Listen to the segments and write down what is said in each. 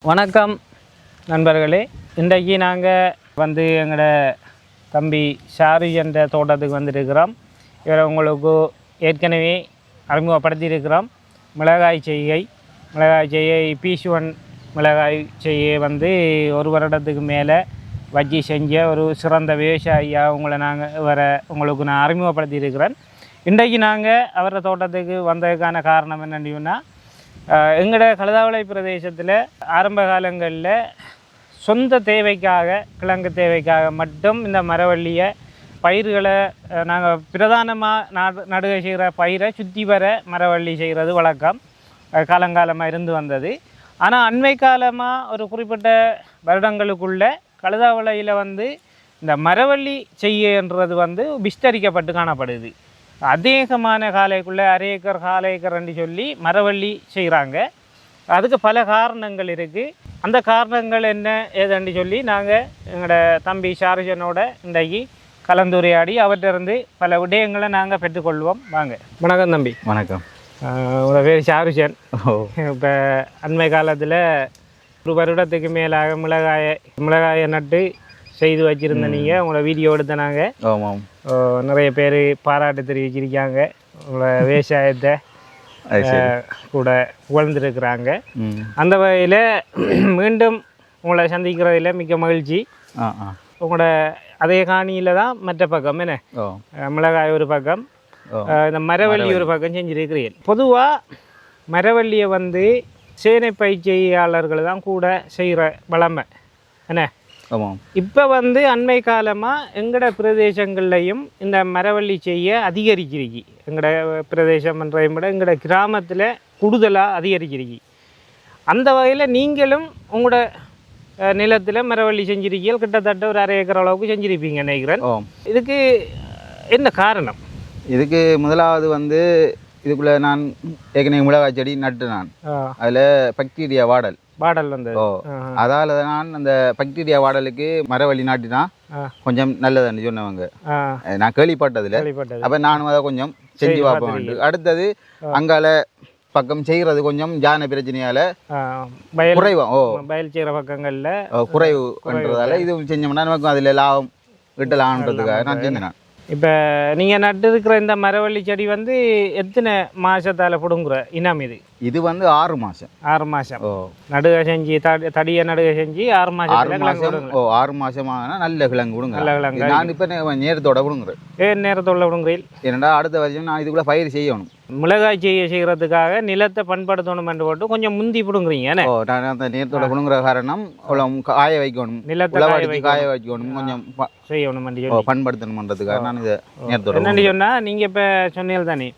வணக்கம் நண்பர்களே. இன்றைக்கு நாங்கள் வந்து எங்களோட தம்பி ஷாரி என்ற தோட்டத்துக்கு வந்துருக்கிறோம். இவரை உங்களுக்கு ஏற்கனவே அறிமுகப்படுத்தியிருக்கிறோம். மிளகாய் செய்கை பீஷுவன் மிளகாய் செய்கை வந்து ஒரு வருடத்துக்கு மேலே வச்சு செஞ்ச ஒரு சிறந்த விவசாயியாக உங்களுக்கு நான் அறிமுகப்படுத்தியிருக்கிறேன். இன்றைக்கு நாங்கள் அவரோட தோட்டத்துக்கு வந்ததுக்கான காரணம் என்னென்னா, எங்களோட கழுதாவளை பிரதேசத்தில் ஆரம்ப காலங்களில் சொந்த தேவைக்காக, கிழங்கு தேவைக்காக மட்டும் இந்த மரவள்ளியை பயிர்களை நாங்கள் பிரதானமாக நடுகை செய்கிற பயிரை சுற்றி வர மரவள்ளி செய்கிறது வழக்கம் காலங்காலமாக இருந்து வந்தது. ஆனால் அண்மை காலமாக ஒரு குறிப்பிட்ட வருடங்களுக்குள்ளே கழுதாவளையில் வந்து இந்த மரவள்ளி செய்யன்றது வந்து விஸ்தரிக்கப்பட்டு காணப்படுது. அதிகமான காலைக்குள்ளே அரை ஏக்கர் கால் ஏக்கர்ன்னு சொல்லி மரவள்ளி செய்கிறாங்க. அதுக்கு பல காரணங்கள் இருக்குது. அந்த காரணங்கள் என்ன ஏதுன்னு சொல்லி நாங்கள் எங்களோட தம்பி ஷாரிஜனோட இன்றைக்கு கலந்துரையாடி அவற்றிருந்து பல விடயங்களை நாங்கள் பெற்றுக்கொள்வோம். வாங்க. வணக்கம் தம்பி. வணக்கம். உங்களோட பேர் ஷாரிஜன். இப்போ அண்மை காலத்தில் ஒரு வருடத்துக்கு மேலாக மிளகாயை நட்டு செய்து வச்சுருந்த நீங்கள் உங்களோட வீடியோ எடுத்த நாங்கள் ஆமாம் நிறைய பேர் பாராட்டு தெரிவிச்சிருக்காங்க. உங்களோட விவசாயத்தை கூட புகழ்ந்துருக்குறாங்க. அந்த வகையில் மீண்டும் உங்களை சந்திக்கிறதில் மிக்க மகிழ்ச்சி. உங்களோட அதே காணியில் தான் மற்ற பக்கம் என்ன மிளகாய் ஒரு பக்கம், இந்த மரவள்ளி ஒரு பக்கம் செஞ்சுருக்கிறீர்கள். பொதுவாக மரவள்ளியை வந்து சேனை பயிற்சியாளர்கள் தான் கூட செய்கிற வளமை என்ன. இப்போ வந்து அண்மை காலமாக எங்களோட பிரதேசங்கள்லையும் இந்த மரவள்ளி செய்ய அதிகரிச்சிருக்கு. எங்களோட பிரதேசம்ன்றதை விட எங்களோட கிராமத்தில் கூடுதலாக அதிகரிச்சிருக்கு. அந்த வகையில் நீங்களும் உங்களோட நிலத்தில் மரவள்ளி செஞ்சிருக்கீங்க. கிட்டத்தட்ட ஒரு அரை ஏக்கர் அளவுக்கு செஞ்சுருப்பீங்க நினைக்கிறேன். இதுக்கு என்ன காரணம்? இதுக்கு முதலாவது வந்து இதுக்குள்ளே நான் ஏற்கனவே மிளகாய் செடி நட்டு நான் அதில் பாக்டீரியா வாடல் வந்து அதால நான் அந்த பாக்டீரியா வாடலுக்கு மரவள்ளி நாட்டினா கொஞ்சம் நல்லதுன்னு சொன்னவங்க நான் கேள்விப்பட்டதில்ல. அப்போ நானும் அதை கொஞ்சம் செஞ்சு பார்ப்பேன். அடுத்தது அங்கால பக்கம் செய்கிறது கொஞ்சம் ஜான பிரச்சனையால் குறைவா வயல் செய்கிற பக்கங்களில் குறைவுன்றதால இது செஞ்சோம்னா நமக்கு அதில் லாபம் கிட்டலான்றதுக்காக நான் செஞ்சேன். இப்போ நீங்கள் நட்டு இருக்கிற இந்த மரவள்ளி செடி வந்து எத்தனை மாதத்தால் பிடுங்குற இனம் இது வந்து 6 மாதம். 6 மாதம் நடுகை செஞ்சு தடியை நடுகை செஞ்சு 6 மாதம் 6 மாதமாகனா நல்ல கிழங்கு கொடுங்க. நல்ல கிழங்கு. நான் இப்போ நேரத்தோட கொடுங்குறேன். நேரத்தோட கொடுங்குறீள் ஏன்னா அடுத்த வருஷம் நான் இதுக்குள்ளே பயிர் செய்யணும். மிளகாய் செய்கிறதுக்காக நிலத்தை பண்படுத்தணும் என்று போட்டு கொஞ்சம் முந்தி பிடுங்குறீங்க. நான் அந்த நேரத்தோட கொடுங்குற காரணம் காய வைக்கணும், நிலத்தை காய வைக்கணும், கொஞ்சம் செய்யணும், பண்படுத்தணும்ன்றதுக்காக நான் இதை நேரத்தோட. என்னென்னு சொன்னால் நீங்கள் இப்போ சொன்னீங்க தானே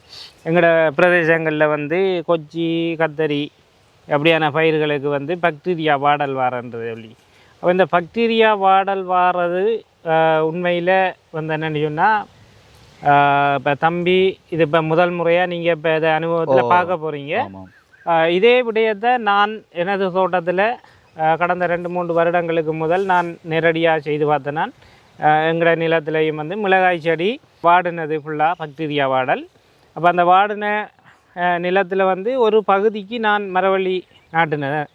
எங்களோட பிரதேசங்களில் வந்து கொச்சி, கத்தரி அப்படியான பயிர்களுக்கு வந்து பாக்டீரியா வாடல் வாரன்றது சொல்லி. அப்போ இந்த பாக்டீரியா வாடல் வாரது உண்மையில் வந்து என்னென்னு சொன்னால், இப்போ தம்பி இது இப்போ முதல் முறையாக நீங்கள் இப்போ இதை அனுபவத்தில் பார்க்க போகிறீங்க. இதே விடயத்தை நான் எனது தோட்டத்தில் கடந்த 2-3 வருடங்களுக்கு முதல் நான் நேரடியாக செய்து பார்த்தேன். நான் எங்களோட நிலத்திலையும் வந்து மிளகாய் செடி வாடினது ஃபுல்லாக பாக்டீரியா வாடல். அப்போ அந்த வாடின நிலத்தில் வந்து ஒரு பகுதிக்கு நான் மரவள்ளி நாட்டினேன்.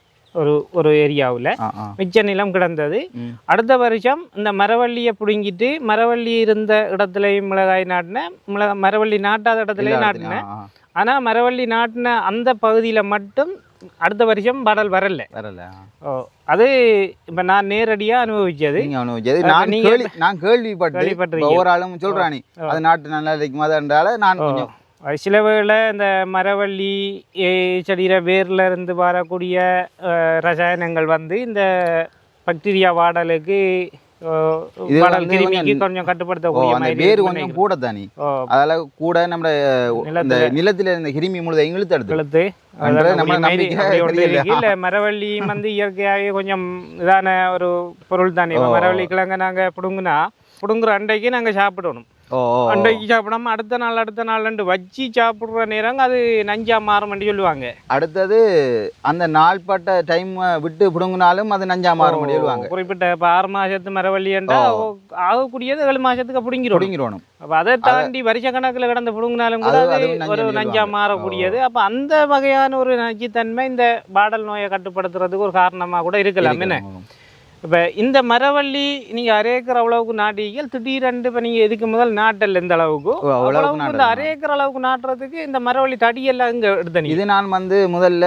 ஒரு ஏரியாவில் மிச்ச நிலம் கிடந்தது. அடுத்த வருஷம் இந்த மரவள்ளியை பிடுங்கிட்டு மரவள்ளி இருந்த இடத்துலையும் மிளகாய் நாட்டினேன், மரவள்ளி நாட்டாத இடத்துலையும் நாட்டினேன். ஆனால் மரவள்ளி நாட்டின அந்த பகுதியில் மட்டும் அடுத்த வருஷம் பாடல் வரல. அது இப்போ நான் நேரடியாக அனுபவிச்சது. நான் கேள்விப்பட்டேன். ஒவ்வொரு ஆளும் சொல்கிறானே அது நாட்டு நல்லா இருக்குமாதால நான் கொஞ்சம் சில வேளை இந்த மரவள்ளி செடியில் வேரில் இருந்து வரக்கூடிய ரசாயனங்கள் வந்து இந்த பாக்டீரியா வாடலுக்கு கொஞ்சம் கட்டுப்படுத்தக்கூடிய வேறு கொஞ்சம் கூட தானே, அதெல்லாம் கூட நம்ம நிலத்தில் இருந்த கிருமி முழுதையும் இழுத்து இல்லை. மரவள்ளி வந்து இயற்கையாகவே கொஞ்சம் இதான ஒரு பொருள் தானே. மரவள்ளி கிழங்க நாங்கள் பிடுங்குற அன்றைக்கு நாங்கள் சாப்பிடணும். ஓ அன்றைக்கு சாப்பிடாம அடுத்த நாள் வச்சு சாப்பிடுற நேரம் அது நஞ்சா மாறும்னு சொல்லுவாங்க. அடுத்தது அந்த நாள்பட்ட டைம் விட்டு பிடுங்கினாலும் அது நஞ்சா மாறும் சொல்லுவாங்க. குறிப்பிட்ட இப்போ 6 மாசத்து மரவள்ளி என்றால் ஆகக்கூடியது 7 மாசத்துக்கு பிடுங்கிடணும். அப்போ அதை தாண்டி வருஷ கணக்கில் கிடந்து பிடுங்கினாலும் கூட அது ஒரு நஞ்சா மாறக்கூடியது. அப்போ அந்த வகையான ஒரு நச்சுத்தன்மை இந்த பாடல் நோயை கட்டுப்படுத்துறதுக்கு ஒரு காரணமாக கூட இருக்கலாம். என்ன இப்போ இந்த மரவள்ளி நீங்கள் அரை ஏக்கர் அளவுக்கு நாட்டிகள் திடீரென்று இப்போ நீங்கள் இதுக்கு முதல் நாட்டல் எந்த அளவுக்கு இந்த அரை ஏக்கர் அளவுக்கு நாட்டுறதுக்கு இந்த மரவள்ளி தடியெல்லாம் இங்கே எடுத்தனி? இது நான் வந்து முதல்ல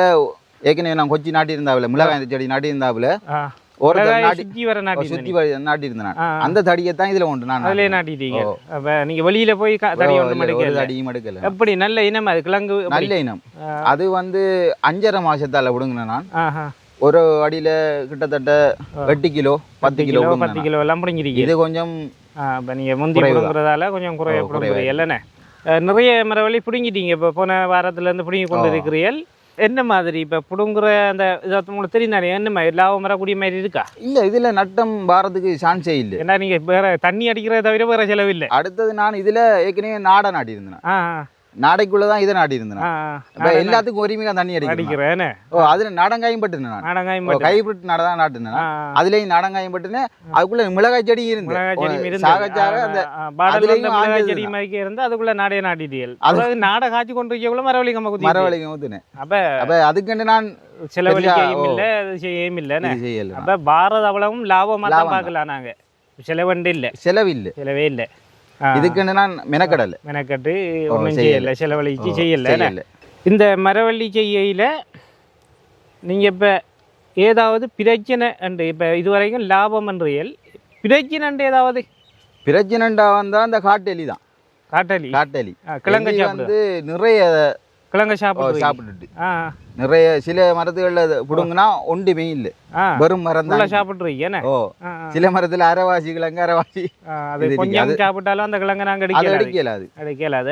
ஏற்கனவே நான் கொச்சி நாட்டியிருந்தாவில் மிளகாய் செடி நாட்டியிருந்தாவில் ஒரு சுற்றி வர நாட்டியிருந்தேன். அந்த தடியை தான் இதில் உண்டு. நான் அதிலே நாட்டிட்டீங்க. அப்போ நீங்கள் வெளியில் போய் தடி அடியும் எடுக்கல. எப்படி நல்ல இனம் அது கிழங்கு? நல்ல இனம். அது வந்து 5.5 மாசத்தால் விடுங்கண்ணா. நான் ஒரு அடியில் கிட்டத்தட்ட 8 கிலோ 10 கிலோ எல்லாம் பிடிங்கிறீங்க. இது கொஞ்சம் இப்போ நீங்கள் முந்தி பிடுங்குறதால கொஞ்சம் குறைய பிடுங்குறீங்க இல்லைண்ணே. நிறைய மரவள்ளி பிடுங்கிட்டீங்க. இப்போ போன வாரத்துலேருந்து பிடுங்கி கொண்டு இருக்கிறீர்கள். என்ன மாதிரி இப்போ பிடுங்குற அந்த இதை உங்களுக்கு தெரியும் தானே? என்ன மாதிரி லாபம் வரக்கூடிய மாதிரி இருக்கா? இல்லை, இதில் நட்டம் வாரத்துக்கு சான்ஸே இல்லை. ஏன்னா நீங்கள் வேறு தண்ணி அடிக்கிறத தவிர வேறு செலவு இல்லை. அடுத்தது நான் இதில் ஏற்கனவே நாடை நாட்டியிருந்தேன். நாடைக்குள்ளதான் இதை நாட்டியிருந்தேன். எல்லாத்துக்கும் ஒருமையா தண்ணி அடிக்கிறேன். அதுல நாடங்காயும் பட்டுனேன். கைப்பட்டு நாடதான் நாட்டுனேன். அதுலயும் நாடங்காயும் பட்டுனேன். அதுக்குள்ள மிளகாய் செடி இருந்து அதுக்குள்ள நாடைய நாட்டிட்டீர்கள். அதாவது நாடை காய்ச்சி கொண்டிருக்கக்குள்ள மரவள்ளிக்கு ஊத்துனேன். அப்ப அதுக்கு நான் செலவழிக்கையும் இல்லை, செய்யவும் இல்லை. அப்ப பாரத அவ்வளவும் லாபமா தான் பார்க்கலாம். நாங்க செலவண்டு இல்லை, செலவே இல்லை. இதுக்குன்னு நான் மெனக்கட்டு ஒன்றும் செய்யலை, செலவழிச்சு செய்யலை. இந்த மரவள்ளி செய்யல நீங்கள் இப்போ ஏதாவது பிரச்சனை அண்டு இப்போ இதுவரைக்கும் லாபம் என்றியல் பிரச்சனை ஏதாவது பிரச்சனைண்டா வந்தால் அந்த காட்டெலி தான். காட்டெலி கிழங்கு வந்து நிறைய கிழங்கு சாப்பிட்டுட்டு நிறைய சில மரத்துகளில் பிடுங்குனா ஒன்றுமே இல்லை, வெறும் மரம் தான் சாப்பிட்றீங்க. சில மரத்தில் அரைவாசி கிழங்கு அரைவாசி கொஞ்சம் சாப்பிட்டாலும் அந்த கிழங்கு நாங்கள் அடிக்கலாது.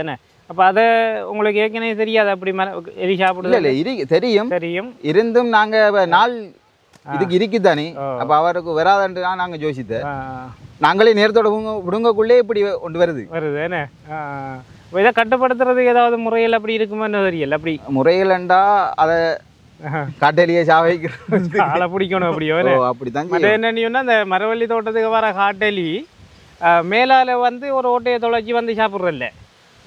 என்ன அப்போ அதை உங்களுக்கு ஏற்கனவே தெரியாது? அப்படி எலி சாப்பிடுது இல்லை? தெரியும். இருந்தும் நாங்கள் நாள் இதுக்கு இருக்குதானே. அப்போ அவருக்கு வராதுன்றா நாங்கள் யோசித்தேன். நாங்களே நேரத்தோட விடுங்கக்குள்ளே இப்படி ஒன்று வருது என்ன. இதை கட்டுப்படுத்துறதுக்கு ஏதாவது முறையில் அப்படி இருக்குமான்னு தெரியல. அப்படி முறையில்ண்டா அதை காட்டெலியை சாவைக்கிறோம், ஆளை பிடிக்கணும். அப்படியோ அப்படித்தான். அது என்னன்னா அந்த மரவள்ளி தோட்டத்துக்கு வர காட்டெலி மேலால வந்து ஒரு ஓட்டையை தொலைச்சி வந்து சாப்பிட்றதில்ல.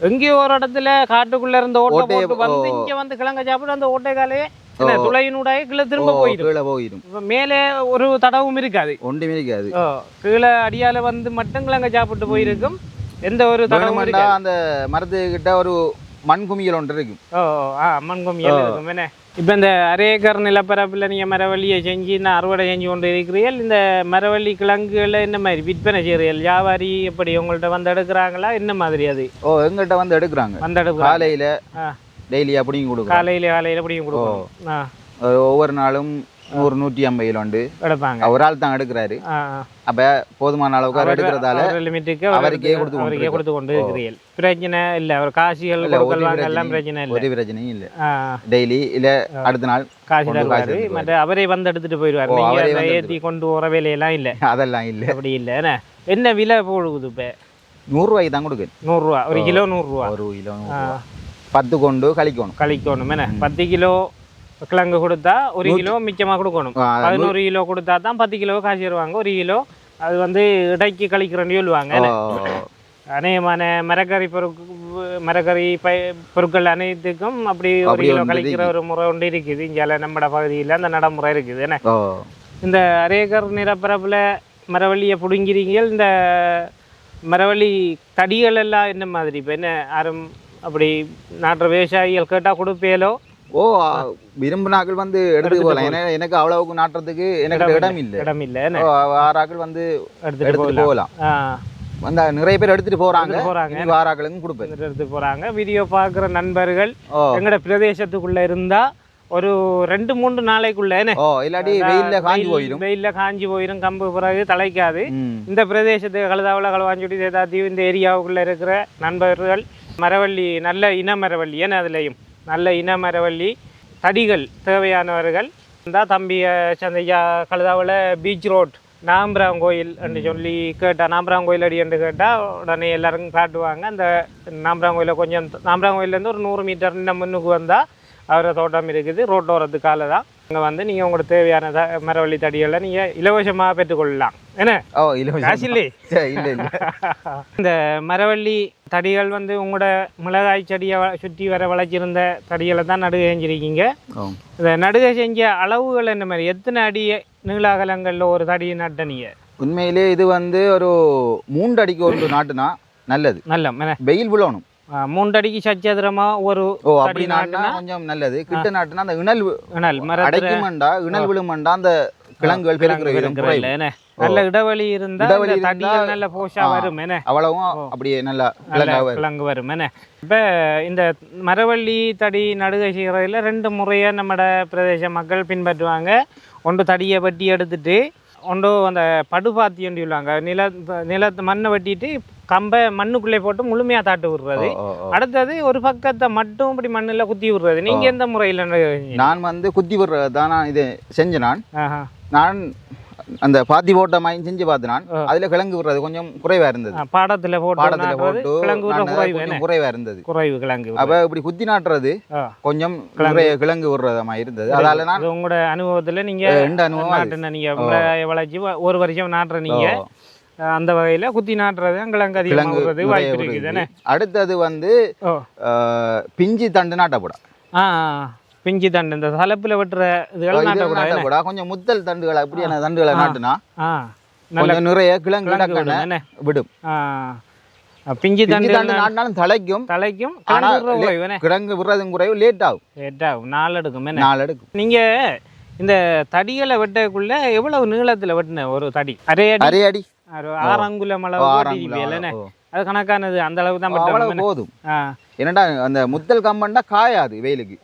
எங்கேயோ ஒரு இடத்துல காட்டுக்குள்ள இருந்த ஓட்டை போட்டு வந்து இங்கே வந்து கிழங்க சாப்பிட்டு அந்த ஓட்டைக்காலே துளையினூடாக கீழே திரும்ப போயிடும். இப்போ மேலே ஒரு தடவும் இருக்காது, ஒன்றுமே இருக்காது. கீழே அடியால வந்து மட்டும் கிழங்க சாப்பிட்டு போயிருக்கும். எந்த ஒரு தடவும் அந்த மரத்துக்கிட்ட ஒரு மண் குமியல் ஒன்று இருக்கும். மண் குமியல் இருக்கும். என்ன இப்போ இந்த அரை ஏக்கர் நிலப்பரப்பில் நீங்கள் மரவள்ளியை செஞ்சு நான் அறுவடை செஞ்சு கொண்டு இருக்கிறீர்கள். இந்த மரவள்ளி கிழங்குகளை என்ன மாதிரி விற்பனை செய்கிறீர்கள்? வியாபாரி எப்படி உங்கள்கிட்ட வந்து எடுக்கிறாங்களா? என்ன மாதிரி அது? எங்கள்கிட்ட வந்து எடுக்கிறாங்க. காலையில் டெய்லி அப்படியும் கொடுக்கும். காலையில் அப்படியும் கொடுக்கும். ஒவ்வொரு நாளும் 100-150 கிலோ எடுப்பாங்க. ஒரு ஆள் தான் எடுக்கிறாரு. அப்ப போதுமான அளவுக்கு எடுக்கிறதால அவருக்கே கொடுத்து கொண்டு இருக்கிறீர்கள். பிரச்சனை இல்லை, அவர் காசிகள் எல்லாம் பிரச்சனை இல்லை, ஒரு பிரச்சனையும் இல்லை. டெய்லி இல்ல அடுத்த நாள் காசு தருவாரு. மற்ற அவரே வந்து எடுத்துட்டு போயிடுவார். நீங்க ஏற்றி கொண்டு போற வேலையெல்லாம் இல்லை, அதெல்லாம் இல்லை. அப்படி இல்லை. என்ன விலை போடுது? இப்ப 100 ரூபாய்க்கு தான் கொடுக்குது. 100 ரூபா ஒரு கிலோ. 100 ரூபா ஒரு கிலோ. 10 கொண்டு கழிக்கணும். என்ன 10 கிலோ கிழங்கு கொடுத்தா 1 கிலோ மிச்சமாக கொடுக்கணும். 11 கிலோ கொடுத்தா தான் 10 கிலோ காசு தருவாங்க. 1 கிலோ அது வந்து இடைக்கு கழிக்கிறேன்னு சொல்லுவாங்க. அநேகமான மரக்கறி பொருட்கள் அனைத்துக்கும் அப்படி 1 கிலோ கழிக்கிற ஒரு முறை ஒன்று இருக்குது. இங்கே நம்மட பகுதியில் அந்த நடைமுறை இருக்குது. என்ன இந்த அரை ஏக்கர் நிலப்பரப்பில் மரவள்ளியை பிடுங்கிறீங்க. இந்த மரவள்ளி தடிகள் எல்லாம் என்ன மாதிரி? இப்போ என்ன யாரும் அப்படி நாட்டுற விவசாயிகள் கேட்டால் கொடுப்பேலோ? விரும்பினாக்கள் வந்து எடுத்து போகலாம். ஏன்னா எனக்கு அவ்வளவுக்கு நாட்டுறதுக்கு எனக்கு இடம் இல்லை. ஆறாக்கள் வந்து எடுத்துட்டு போகலாம். வந்து நிறைய பேர் எடுத்துட்டு போறாங்க. ஆறாக்களுக்கும் கொடுப்பேன், எடுத்துட்டு போறாங்க. வீடியோ பார்க்குற நண்பர்கள் எங்கட பிரதேசத்துக்குள்ள இருந்தா ஒரு 2-3 நாளைக்குள்ள இல்லாட்டி வெயில்ல காஞ்சி போயிடும். கம்பு பிறகு தலைக்காது. இந்த பிரதேசத்துக்கு கழுதாவில் களவாஞ்சுடி சேதாத்தீவு இந்த ஏரியாவுக்குள்ள இருக்கிற நண்பர்கள் மரவள்ளி நல்ல இன மரவள்ளி, ஏன்னா அதுலேயும் நல்ல இன மரவள்ளி தடிகள் தேவையானவர்கள் இருந்தால் தம்பி சந்தையா கழுதாவில் பீச் ரோட் நாம்பராங்கோயில் என்று சொல்லி கேட்டால் நாம்பராங்கோயில் அடி என்று கேட்டால் உடனே எல்லாருக்கும் காட்டுவாங்க. அந்த நாம்பராங்கோயில கொஞ்சம் நாம்பராங்கோயிலேருந்து ஒரு 100 மீட்டர் இன்னும் முன்னுக்கு வந்தால் அவரை தோட்டம் இருக்குது. ரோட்டோரத்துக்கால தான் அங்கே வந்து நீங்கள் உங்களுக்கு தேவையான மரவள்ளி தடிகளை நீங்கள் இலவசமாக பெற்றுக்கொள்ளலாம். என்ன காசு இல்லை. இந்த மரவள்ளி தடிகள் வந்து உங்களோட மிளகாய் செடியை சுற்றி வர வளைச்சிருந்த தடிகளை தான் நடுகை செஞ்சிருக்கீங்க. இந்த நடுகை செஞ்ச அளவுகள் என்ன மாதிரி, எத்தனை அடி நீளாகலங்களில் ஒரு தடியை நட்ட நீங்கள்? உண்மையிலே இது வந்து ஒரு 3 அடிக்கு ஒரு நாட்டுனா நல்லது. நல்ல வெயில் விழணும். 3 அடிக்கு சச்சதுரமா ஒரு அப்படி நாட்டுனா கொஞ்சம் நல்லது. கிட்ட நாட்டுனா அந்த இணல் அடைக்குமண்டா இணல் விழுமண்டா அந்த கிழங்குகள் பெருக்குற நல்ல இடைவெளி இருந்தா தடிகள் நல்ல போஷா வரும். அவ்வளவும் அப்படியே நல்லா கிழங்கு வரும். இப்ப இந்த மரவள்ளி தடி நடுகை செய்யறதுல 2 முறையா நம்மட பிரதேச மக்கள் பின்பற்றுவாங்க. ஒன்று தடியை வெட்டி எடுத்துட்டு, ஒன்று அந்த படுபாத்தி என்று சொல்லுவாங்க. நிலத்து மண்ணை வெட்டிட்டு கம்பை மண்ணுக்குள்ளே போட்டு முழுமையாக தாட்டு விடுறது. அடுத்தது ஒரு பக்கத்தை மட்டும் இப்படி மண்ணில் குத்தி விடுறது. நீங்க எந்த முறையில்? நான் வந்து குத்தி விடுறது தான் நான் இது செஞ்சேன். நான் அந்த பாத்தி போட்ட மாதிரி செஞ்சு பார்த்தேன். நான் அதுல கிழங்கு விடுறது கொஞ்சம் குறைவா இருந்தது. பாடத்துல போட்டு குறைவா இருந்தது. குறைவு கிழங்கு. அப்ப இப்படி குத்தி நாட்டுறது கொஞ்சம் கிழங்கு விடுறது மாதிரி இருந்தது. அதால நான் உங்களோட அனுபவத்துல நீங்க நீங்க வளர்ச்சி ஒரு வருஷம் நாட்டுற நீங்க அந்த வகையில குத்தி நாட்டுறது கிழங்கு அதிகமாகிறது வாய்ப்பு இருக்குது. அடுத்தது வந்து பிஞ்சி தண்டு நாட்டப்படா. பிஞ்சி தண்டு இந்த தலைப்புல வெட்டுற இதுகள் நாட்டக்கூடாது. கொஞ்சம் முத்தல் தண்டுகளை அப்படியான தண்டுகளை நாட்டுனா கொஞ்சம் நிறைய கிழங்கு விடும். பிஞ்சி தண்டு நாட்டினாலும் தலைக்கும் கிழங்கு விடுறதும் குறைவு. லேட் ஆகும். நாள் எடுக்கும். நீங்க இந்த தடிகளை வெட்டக்குள்ள எவ்வளவு நீளத்துல வெட்டின ஒரு தடி? அரை அடி 6 அங்குலம் அளவு. அது கணக்கானது. அந்த அளவுக்கு தான் போதும். என்னடா அந்த முத்தல் கம்பண்டா காயாது வெயிலுக்கு.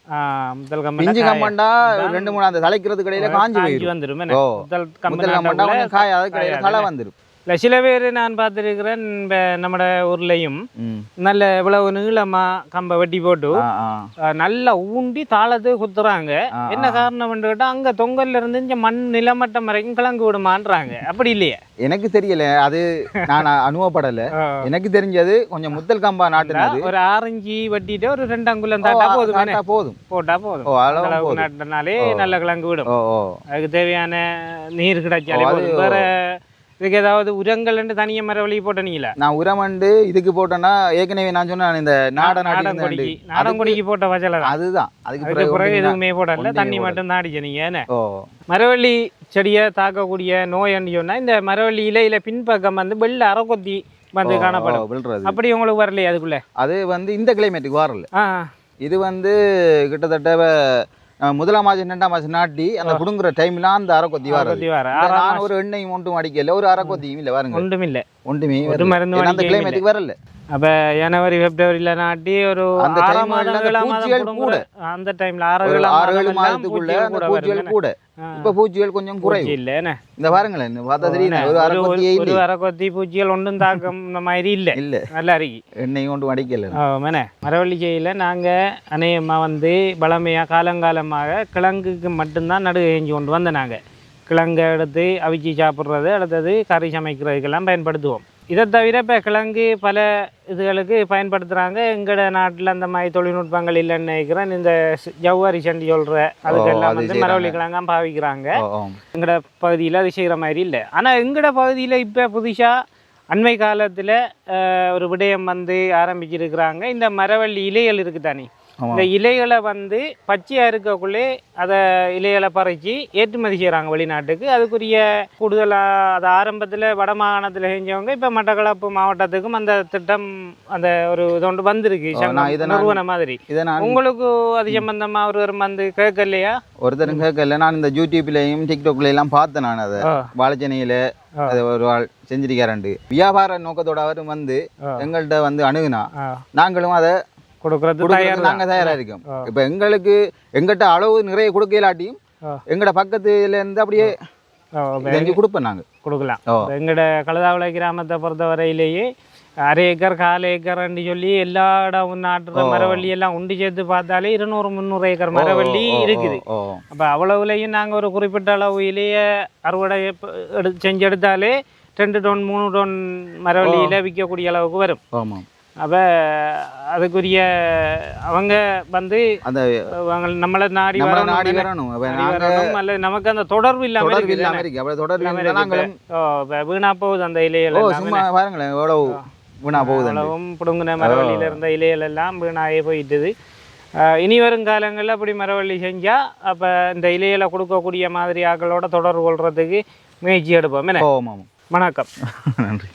முத்தல் பிஞ்சு கம்பண்டா 2-3 அந்த தலைக்கிறது கடையில காஞ்சி வந்துடும். முத்தல் கம்பண்டா காயாது கடையில களை வந்துடும். இல்லை, சில பேர் நான் பார்த்துருக்கிறேன் நம்மட ஊர்லேயும் நல்ல இவ்வளவு நீளமா கம்பை வெட்டி போட்டு நல்லா ஊண்டி தாளத்து குத்துறாங்க. என்ன காரணம் கேட்டால் அங்கே தொங்கல்ல இருந்து இங்கே மண் நிலமட்டம் வரைக்கும் கிழங்கு விடுமான்றாங்க. அப்படி இல்லையே? எனக்கு தெரியல, அது நான் அனுபவப்படலை. எனக்கு தெரிஞ்சது கொஞ்சம் முத்தல் கம்பா நாட்டுனது ஒரு 6 இன்ச்சு வெட்டிட்டு ஒரு 2 அங்குலம் தாட்டா போதும். போட்டா போதும். அளவுக்கு நாட்டினாலே நல்ல கிழங்கு விடும். அதுக்கு தேவையான நீர் கிடைச்சாலே போதும். வேற இதுக்கு ஏதாவது உரங்கள் தனிய மரவள்ளி போட்டீங்களா? நான் உரம் இதுக்கு போட்டேன்னா ஏற்கனவே நான் சொன்னேன் இந்த நாடன்கொடிக்கு போட்ட வச்சல அதுதான். அதுக்கு பிறகு எதுவுமே போடல, தண்ணி மட்டும் தான் அடிச்ச நீங்க. மரவள்ளி செடியை தாக்கக்கூடிய நோய்ன்னு சொன்னா இந்த மரவள்ளி இலையில பின்பக்கம் வந்து வெள்ளை அரைக்கொத்தி வந்து காணப்படும். அப்படி உங்களுக்கு வரலையே அதுக்குள்ள? அது வந்து இந்த கிளைமேட்டுக்கு வரல. இது வந்து கிட்டத்தட்ட 1ஆம் மாதம் 2ஆம் மாதம் நாட்டி அந்த புடுங்குற டைம்லாம் அந்த அரைக்கொத்தி வர நான் ஒரு எண்ணெய் ஒன்றும் அடிக்கல, ஒரு அரைக்கொத்தியும் இல்லை. பாருங்க, ஒன்றுமே அந்த கிளைமேட்டுக்கு வரல. அப்ப ஜனவரி பிப்ரவரியில நாட்டி ஒரு அந்த கூட அந்த டைம்ல 6-7 மாதத்துக்குள்ள அந்த பூச்சிகள் கூட. இப்ப பூச்சிகள் கொஞ்சம் குறைவு இல்ல. இந்த பாருங்களேன், பார்த்தா தெரியும் ஒரு அரைக்கொத்தி பூச்சிகள் ஒன்றும் தாக்கம் இந்த மாதிரி இல்ல. நல்லா இருக்கு. எண்ணெய் ஒன்றும் அடிக்கல. மரவள்ளி செடியில நாங்க அநேகமா வந்து பழமையா காலங்காலமாக கிழங்குக்கு மட்டும்தான் நடுகை செஞ்சு கொண்டு வந்த நாங்க கிழங்கு எடுத்து அவிச்சு சாப்பிட்றது, அடுத்தது கறி சமைக்கிறதுக்கெல்லாம் பயன்படுத்துவோம். இதை தவிர இப்போ கிழங்கு பல இதுகளுக்கு பயன்படுத்துகிறாங்க. எங்களோட நாட்டில் அந்த மாதிரி தொழில்நுட்பங்கள் இல்லைன்னு நினைக்கிறேன். இந்த ஜவ்வரி சண்டி சொல்கிற அதுக்கெல்லாம் வந்து மரவள்ளி கிழங்கா பாவிக்கிறாங்க. எங்களோட பகுதியில் அது செய்கிற மாதிரி இல்லை. ஆனால் எங்களோட பகுதியில் இப்போ புதுசாக அண்மை காலத்தில் ஒரு விடயம் வந்து ஆரம்பிச்சிருக்கிறாங்க. இந்த மரவள்ளி இலைகள் இருக்குது தானே, இந்த இலைகளை வந்து பச்சையாக இருக்கக்குள்ளே அதை இலைகளை பறித்து ஏற்றுமதி செய்கிறாங்க வெளிநாட்டுக்கு. அதுக்குரிய கூடுதலாக அது ஆரம்பத்தில் வட மாகாணத்தில் செஞ்சவங்க இப்போ மட்டக்களப்பு மாவட்டத்துக்கும் அந்த திட்டம் அந்த ஒரு இது ஒன்று வந்திருக்கு நிறுவன மாதிரி. உங்களுக்கு அது சம்பந்தமாக ஒருவர் வந்து கேட்கலையா? ஒருத்தரும் கேட்கல. நான் இந்த யூடியூப்லையும் டிக்டாக்லாம் பார்த்தேன். நான் அதை வாழைச்சனையில் அதை ஒரு ஆள் செஞ்சிருக்காரண்டு வியாபார நோக்கத்தோட அவரும் வந்து எங்கள்கிட்ட வந்து அணுகுனா நாங்களும் அதை நாங்க தயாரா இருக்கோம். இப்ப எங்களுக்கு எங்கிட்ட அளவு நிறைய கொடுக்க இல்லாட்டியும் எங்கட பக்கத்துல இருந்து அப்படியே கொடுப்போம். நாங்க கொடுக்கலாம். எங்கட கழுதாவளை கிராமத்தை பொறுத்த வரையிலேயே அரை ஏக்கர் 1/4 ஏக்கர்ன்னு சொல்லி எல்லா இடம் நாட்டுற மரவள்ளி எல்லாம் உண்டு சேர்த்து பார்த்தாலே 200-300 ஏக்கர் மரவள்ளி இருக்குது. அப்போ அவ்வளவுலையும் நாங்கள் ஒரு குறிப்பிட்ட அளவுலேயே அறுவடை செஞ்சு எடுத்தாலே 2 டன் 3 டன் மரவள்ளியில் விற்கக்கூடிய அளவுக்கு வரும். அப்போ அதுக்குரிய அவங்க வந்து அந்த நம்மளை நாடி வரணும் அல்லது நமக்கு அந்த தொடர்பு இல்லாமல் வீணா போகுது அந்த இலைகள் பிடுங்கின மரவள்ளியில் இருந்த இலைகள் எல்லாம் வீணாகவே போயிட்டுது. இனி வரும் காலங்களில் அப்படி மரவள்ளி செஞ்சால் அப்போ இந்த இலைகளை கொடுக்கக்கூடிய மாதிரி ஆக்களோட தொடர்பு கொள்றதுக்கு முயற்சி எடுப்போம். வணக்கம். நன்றி.